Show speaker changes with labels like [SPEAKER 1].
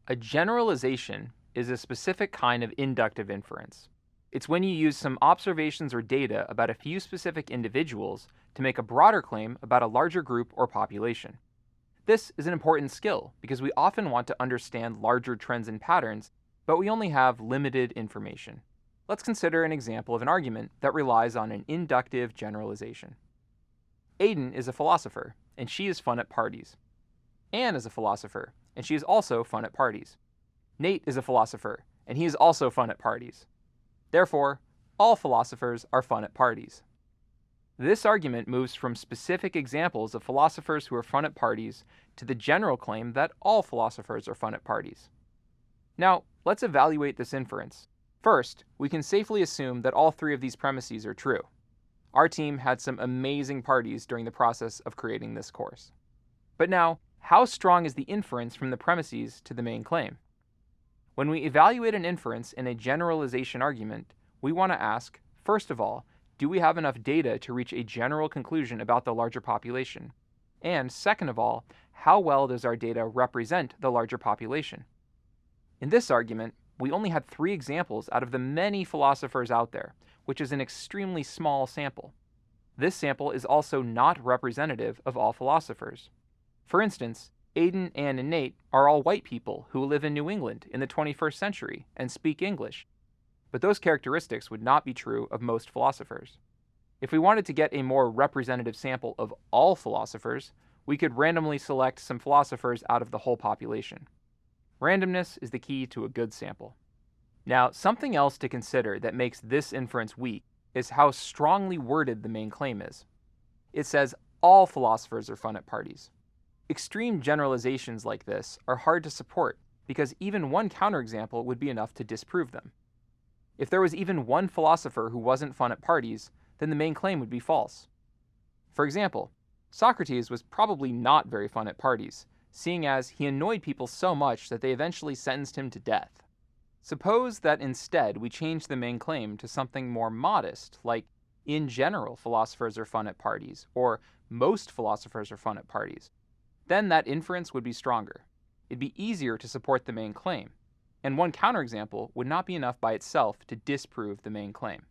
[SPEAKER 1] A generalization is a specific kind of inductive inference. It's when you use some observations or data about a few specific individuals to make a broader claim about a larger group or population. This is an important skill because we often want to understand larger trends and patterns, but we only have limited information. Let's consider an example of an argument that relies on an inductive generalization. Aiden is a philosopher, and she is fun at parties. Anne is a philosopher, and she is also fun at parties. Nate is a philosopher, and he is also fun at parties. Therefore, all philosophers are fun at parties. This argument moves from specific examples of philosophers who are fun at parties to the general claim that all philosophers are fun at parties. Now, let's evaluate this inference. First, we can safely assume that all three of these premises are true. Our team had some amazing parties during the process of creating this course. But now, how strong is the inference from the premises to the main claim? When we evaluate an inference in a generalization argument, we want to ask, first of all, do we have enough data to reach a general conclusion about the larger population? And second of all, how well does our data represent the larger population? In this argument, we only had 3 examples out of the many philosophers out there, which is an extremely small sample. This sample is also not representative of all philosophers. For instance, Aiden, Anne, and Nate are all white people who live in New England in the 21st century and speak English. But those characteristics would not be true of most philosophers. If we wanted to get a more representative sample of all philosophers, we could randomly select some philosophers out of the whole population. Randomness is the key to a good sample. Now, something else to consider that makes this inference weak is how strongly worded the main claim is. It says all philosophers are fun at parties. Extreme generalizations like this are hard to support because even one counterexample would be enough to disprove them. If there was even one philosopher who wasn't fun at parties, then the main claim would be false. For example, Socrates was probably not very fun at parties, seeing as he annoyed people so much that they eventually sentenced him to death. Suppose that instead we change the main claim to something more modest, like in general philosophers are fun at parties, or most philosophers are fun at parties. Then that inference would be stronger. It'd be easier to support the main claim, and one counterexample would not be enough by itself to disprove the main claim.